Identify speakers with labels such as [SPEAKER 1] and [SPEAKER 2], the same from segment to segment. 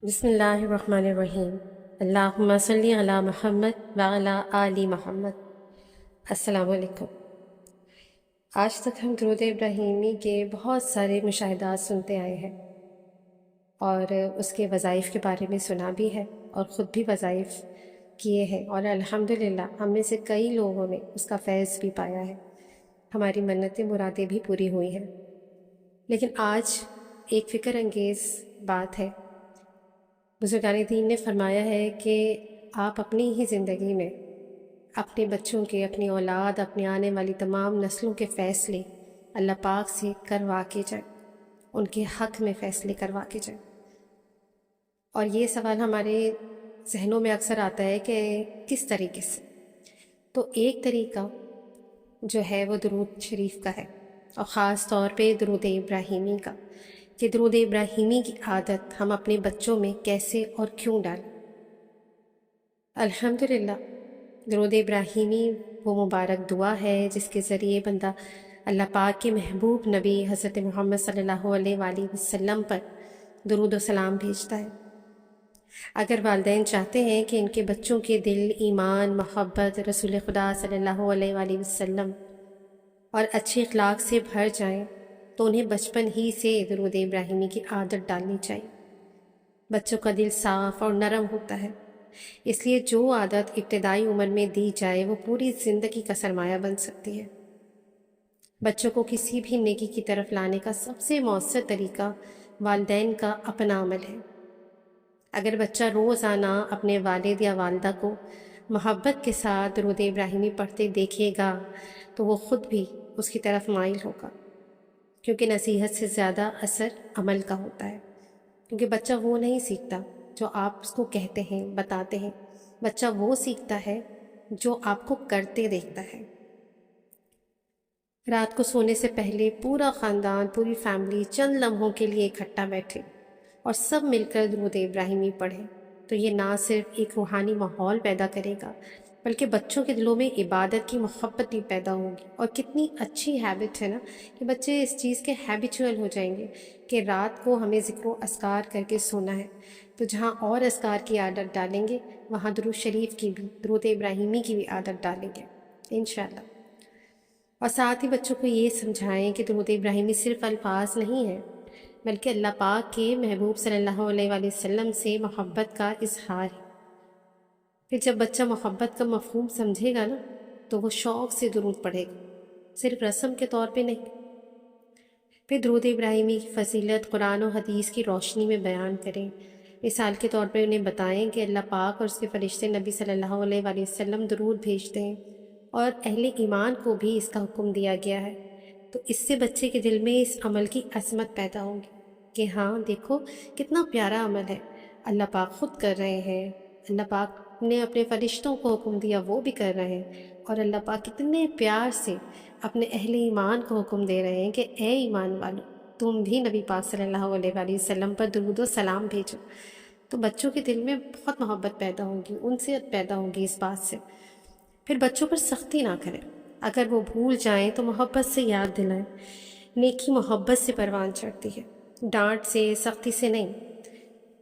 [SPEAKER 1] بسم اللہ الرحمن الرحیم۔ اللہم صلی علی محمد وعلی آل محمد۔ السلام علیکم۔ آج تک ہم درود ابراہیمی کے بہت سارے مشاہدات سنتے آئے ہیں اور اس کے وظائف کے بارے میں سنا بھی ہے اور خود بھی وظائف کیے ہیں، اور الحمدللہ ہم میں سے کئی لوگوں نے اس کا فیض بھی پایا ہے، ہماری منتیں مرادیں بھی پوری ہوئی ہیں۔ لیکن آج ایک فکر انگیز بات ہے۔ بزرگان دین نے فرمایا ہے کہ آپ اپنی ہی زندگی میں اپنے بچوں کے، اپنی اولاد، اپنے آنے والی تمام نسلوں کے فیصلے اللہ پاک سے کروا کے جائیں، ان کے حق میں فیصلے کروا کے جائیں۔ اور یہ سوال ہمارے ذہنوں میں اکثر آتا ہے کہ کس طریقے سے؟ تو ایک طریقہ جو ہے وہ درود شریف کا ہے، اور خاص طور پہ درود ابراہیمی کا، کہ درود ابراہیمی کی عادت ہم اپنے بچوں میں کیسے اور کیوں ڈالیں۔ الحمدللہ درود ابراہیمی وہ مبارک دعا ہے جس کے ذریعے بندہ اللہ پاک کے محبوب نبی حضرت محمد صلی اللہ علیہ وآلہ وسلم پر درود و سلام بھیجتا ہے۔ اگر والدین چاہتے ہیں کہ ان کے بچوں کے دل ایمان، محبت، رسول خدا صلی اللہ علیہ وآلہ وسلم اور اچھے اخلاق سے بھر جائیں تو انہیں بچپن ہی سے درود ابراہیمی کی عادت ڈالنی چاہیے۔ بچوں کا دل صاف اور نرم ہوتا ہے، اس لیے جو عادت ابتدائی عمر میں دی جائے وہ پوری زندگی کا سرمایہ بن سکتی ہے۔ بچوں کو کسی بھی نیکی کی طرف لانے کا سب سے مؤثر طریقہ والدین کا اپنا عمل ہے۔ اگر بچہ روزانہ اپنے والد یا والدہ کو محبت کے ساتھ درود ابراہیمی پڑھتے دیکھے گا تو وہ خود بھی اس کی طرف مائل ہوگا، کیونکہ نصیحت سے زیادہ اثر عمل کا ہوتا ہے۔ کیونکہ بچہ وہ نہیں سیکھتا جو آپ اس کو کہتے ہیں، بتاتے ہیں، بچہ وہ سیکھتا ہے جو آپ کو کرتے دیکھتا ہے۔ رات کو سونے سے پہلے پورا خاندان، پوری فیملی چند لمحوں کے لیے اکٹھا بیٹھے اور سب مل کر درود ابراہیمی پڑھیں تو یہ نہ صرف ایک روحانی ماحول پیدا کرے گا بلکہ بچوں کے دلوں میں عبادت کی محبت بھی پیدا ہوگی۔ اور کتنی اچھی ہیبٹ ہے نا کہ بچے اس چیز کے ہیبیچول ہو جائیں گے کہ رات کو ہمیں ذکر و اذکار کر کے سونا ہے، تو جہاں اور اذکار کی عادت ڈالیں گے وہاں درود شریف کی بھی، درود ابراہیمی کی بھی عادت ڈالیں گے انشاءاللہ۔ اور ساتھ ہی بچوں کو یہ سمجھائیں کہ درود ابراہیمی صرف الفاظ نہیں ہے بلکہ اللہ پاک کے محبوب صلی اللہ علیہ وآلہ وسلم سے محبت کا اظہار ہے۔ پھر جب بچہ محبت کا مفہوم سمجھے گا نا تو وہ شوق سے درود پڑھے گا، صرف رسم کے طور پہ نہیں۔ پھر درود ابراہیمی کی فضیلت قرآن و حدیث کی روشنی میں بیان کریں۔ مثال کے طور پہ انہیں بتائیں کہ اللہ پاک اور اس کے فرشتے نبی صلی اللہ علیہ وآلہ وسلم درود بھیجتے ہیں اور اہل ایمان کو بھی اس کا حکم دیا گیا ہے، تو اس سے بچے کے دل میں اس عمل کی عظمت پیدا ہوگی کہ ہاں دیکھو کتنا پیارا عمل ہے، اللہ پاک خود کر رہے ہیں، اللہ پاک نے اپنے فرشتوں کو حکم دیا وہ بھی کر رہے ہیں، اور اللہ پاک کتنے پیار سے اپنے اہل ایمان کو حکم دے رہے ہیں کہ اے ایمان والو تم بھی نبی پاک صلی اللہ علیہ وآلہ وسلم پر درود و سلام بھیجو۔ تو بچوں کے دل میں بہت محبت پیدا ہوگی، انسیت پیدا ہوگی اس بات سے۔ پھر بچوں پر سختی نہ کریں، اگر وہ بھول جائیں تو محبت سے یاد دلائیں۔ نیکی محبت سے پروان چڑھتی ہے، ڈانٹ سے، سختی سے نہیں۔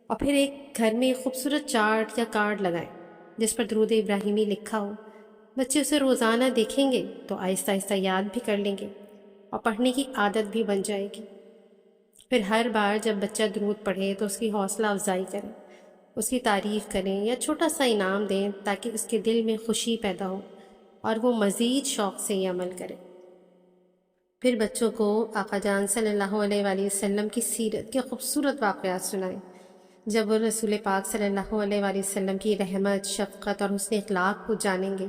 [SPEAKER 1] اور پھر ایک گھر میں ایک خوبصورت چارٹ یا کارڈ لگائیں جس پر درود ابراہیمی لکھا ہو۔ بچے اسے روزانہ دیکھیں گے تو آہستہ آہستہ یاد بھی کر لیں گے اور پڑھنے کی عادت بھی بن جائے گی۔ پھر ہر بار جب بچہ درود پڑھے تو اس کی حوصلہ افزائی کریں، اس کی تعریف کریں یا چھوٹا سا انعام دیں تاکہ اس کے دل میں خوشی پیدا ہو اور وہ مزید شوق سے یہ عمل کرے۔ پھر بچوں کو آقا جان صلی اللہ علیہ وآلہ وسلم کی سیرت کے خوبصورت واقعات سنائیں۔ جب وہ رسول پاک صلی اللہ علیہ وآلہ وسلم کی رحمت، شفقت اور حسن اخلاق کو جانیں گے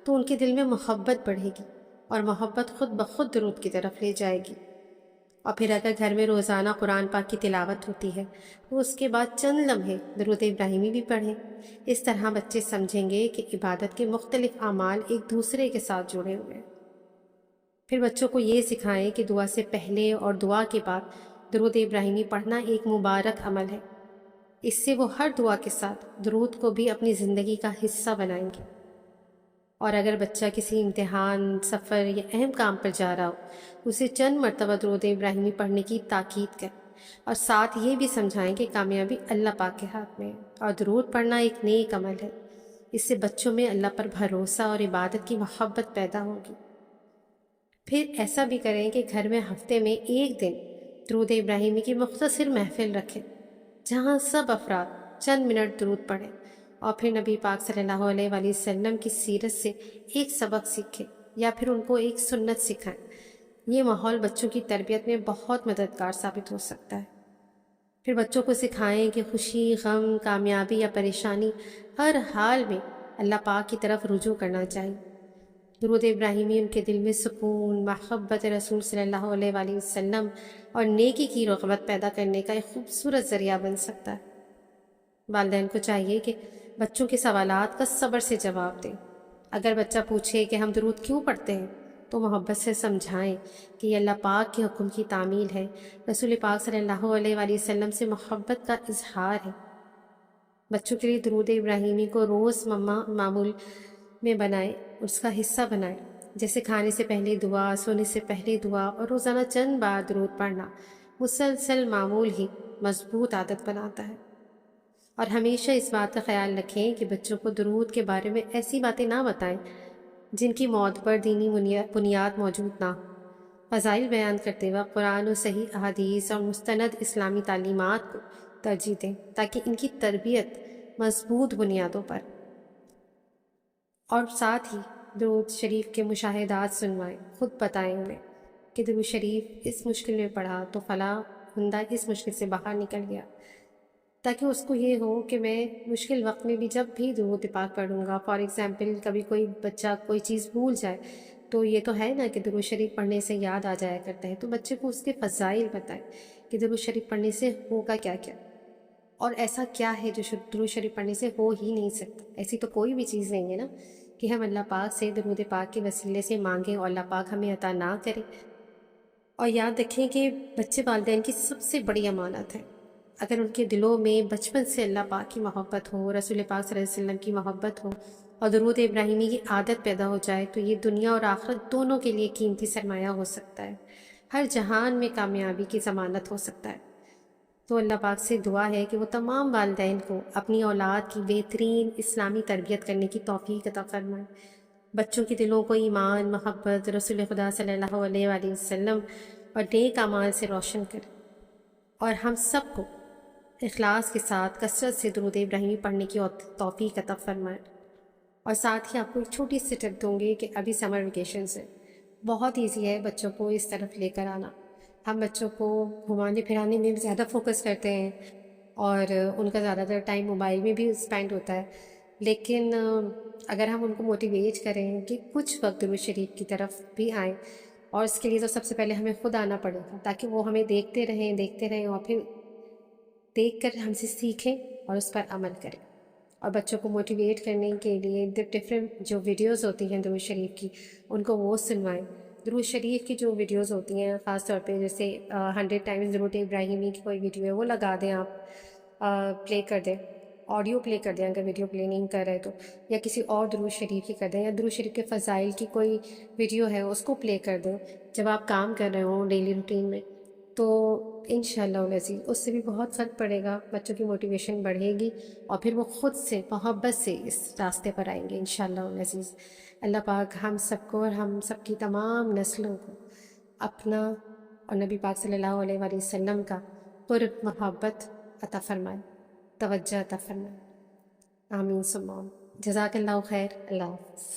[SPEAKER 1] تو ان کے دل میں محبت بڑھے گی اور محبت خود بخود درود کی طرف لے جائے گی۔ اور پھر اگر گھر میں روزانہ قرآن پاک کی تلاوت ہوتی ہے تو اس کے بعد چند لمحے درود ابراہیمی بھی پڑھیں۔ اس طرح بچے سمجھیں گے کہ عبادت کے مختلف اعمال ایک دوسرے کے ساتھ جڑے ہوئے ہیں۔ پھر بچوں کو یہ سکھائیں کہ دعا سے پہلے اور دعا کے بعد درود ابراہیمی پڑھنا ایک مبارک عمل ہے، اس سے وہ ہر دعا کے ساتھ درود کو بھی اپنی زندگی کا حصہ بنائیں گے۔ اور اگر بچہ کسی امتحان، سفر یا اہم کام پر جا رہا ہو، اسے چند مرتبہ درود ابراہیمی پڑھنے کی تاکید کریں اور ساتھ یہ بھی سمجھائیں کہ کامیابی اللہ پاک کے ہاتھ میں ہے اور درود پڑھنا ایک نیک عمل ہے۔ اس سے بچوں میں اللہ پر بھروسہ اور عبادت کی محبت پیدا ہوگی۔ پھر ایسا بھی کریں کہ گھر میں ہفتے میں ایک دن درود ابراہیمی کی مختصر محفل رکھیں، جہاں سب افراد چند منٹ درود پڑھیں اور پھر نبی پاک صلی اللہ علیہ وآلہ وسلم کی سیرت سے ایک سبق سیکھیں یا پھر ان کو ایک سنت سکھائیں۔ یہ ماحول بچوں کی تربیت میں بہت مددگار ثابت ہو سکتا ہے۔ پھر بچوں کو سکھائیں کہ خوشی، غم، کامیابی یا پریشانی، ہر حال میں اللہ پاک کی طرف رجوع کرنا چاہیے۔ درود ابراہیمی ان کے دل میں سکون، محبت رسول صلی اللہ علیہ وآلہ وسلم اور نیکی کی رغبت پیدا کرنے کا ایک خوبصورت ذریعہ بن سکتا ہے۔ والدین کو چاہیے کہ بچوں کے سوالات کا صبر سے جواب دیں۔ اگر بچہ پوچھے کہ ہم درود کیوں پڑھتے ہیں تو محبت سے سمجھائیں کہ یہ اللہ پاک کے حکم کی تعمیل ہے، رسول پاک صلی اللہ علیہ وآلہ وسلم سے محبت کا اظہار ہے۔ بچوں کے لیے درود ابراہیمی کو روز معمول میں بنائیں، اس کا حصہ بنائیں، جیسے کھانے سے پہلے دعا، سونے سے پہلے دعا اور روزانہ چند بار درود پڑھنا مسلسل معمول ہی مضبوط عادت بناتا ہے۔ اور ہمیشہ اس بات کا خیال رکھیں کہ بچوں کو درود کے بارے میں ایسی باتیں نہ بتائیں جن کی معتبر دینی بنیاد موجود نہ ہو۔ فضائل بیان کرتے وقت قرآن و صحیح احادیث اور مستند اسلامی تعلیمات کو ترجیح دیں تاکہ ان کی تربیت مضبوط بنیادوں پر، اور ساتھ ہی درود شریف کے مشاہدات سنوائیں، خود بتائیں انہیں کہ درود شریف اس مشکل میں پڑھا تو فلاں بندہ اس مشکل سے باہر نکل گیا، تاکہ اس کو یہ ہو کہ میں مشکل وقت میں بھی جب بھی درود پاک پڑھوں گا، فار ایگزامپل کبھی کوئی بچہ کوئی چیز بھول جائے تو یہ تو ہے نا کہ درود شریف پڑھنے سے یاد آ جایا کرتا ہے، تو بچے کو اس کے فضائل بتائیں کہ درود شریف پڑھنے سے ہوگا کیا کیا، اور ایسا کیا ہے جو درود شریف پڑھنے سے ہو ہی نہیں سکتا۔ ایسی تو کوئی بھی چیز نہیں ہے نا کہ ہم اللہ پاک سے درود پاک کے وسیلے سے مانگیں اور اللہ پاک ہمیں عطا نہ کرے۔ اور یاد رکھیں کہ بچے والدین کی سب سے بڑی امانت ہے۔ اگر ان کے دلوں میں بچپن سے اللہ پاک کی محبت ہو، رسول پاک صلی اللہ علیہ وسلم کی محبت ہو اور درود ابراہیمی کی عادت پیدا ہو جائے تو یہ دنیا اور آخرت دونوں کے لیے قیمتی سرمایہ ہو سکتا ہے، ہر جہان میں کامیابی کی ضمانت ہو سکتا ہے۔ تو اللہ پاک سے دعا ہے کہ وہ تمام والدین کو اپنی اولاد کی بہترین اسلامی تربیت کرنے کی توفیق عطا فرمائے، بچوں کے دلوں کو ایمان، محبت، رسول خدا صلی اللہ علیہ وآلہ وسلم اور نیک اعمال سے روشن کرے، اور ہم سب کو اخلاص کے ساتھ کثرت سے درود ابراہیمی پڑھنے کی توفیق عطا فرمائے۔ اور ساتھ ہی آپ کو ایک چھوٹی سی ٹپ دوں گی کہ ابھی سمر ویکیشنز ہیں، بہت ایزی ہے بچوں کو اس طرف لے کر آنا۔ ہم بچوں کو گھمانے پھرانے میں زیادہ فوکس کرتے ہیں اور ان کا زیادہ تر ٹائم موبائل میں بھی اسپینڈ ہوتا ہے، لیکن اگر ہم ان کو موٹیویٹ کریں کہ کچھ وقت درود شریف کی طرف بھی آئیں، اور اس کے لیے تو سب سے پہلے ہمیں خود آنا پڑے گا تاکہ وہ ہمیں دیکھتے رہیں اور پھر دیکھ کر ہم سے سیکھیں اور اس پر عمل کریں۔ اور بچوں کو موٹیویٹ کرنے کے لیے ڈفرینٹ جو ویڈیوز ہوتی ہیں درود شریف کی ان کو وہ سنوائیں۔ درود شریف کی جو ویڈیوز ہوتی ہیں خاص طور پہ جیسے 100 ٹائمز درود ابراہیمی کی کوئی ویڈیو ہے وہ لگا دیں، آپ پلے کر دیں، آڈیو پلے کر دیں اگر ویڈیو پلے نہیں کر رہے تو، یا کسی اور درود شریف کی کر دیں، یا درود شریف کے فضائل کی کوئی ویڈیو ہے اس کو پلے کر دیں جب آپ کام کر رہے ہوں ڈیلی روٹین میں، تو انشاءاللہ العزیز اس سے بھی بہت فرق پڑے گا، بچوں کی موٹیویشن بڑھے گی اور پھر وہ خود سے محبت سے اس راستے پر آئیں گے انشاءاللہ العزیز۔ اللہ پاک ہم سب کو اور ہم سب کی تمام نسلوں کو اپنا اور نبی پاک صلی اللہ علیہ وآلہ وسلم کا قرب، محبت عطا فرمائے، توجہ عطا فرمائے، آمین ثم آمین۔ جزاک اللہ خیر، اللہ حافظ۔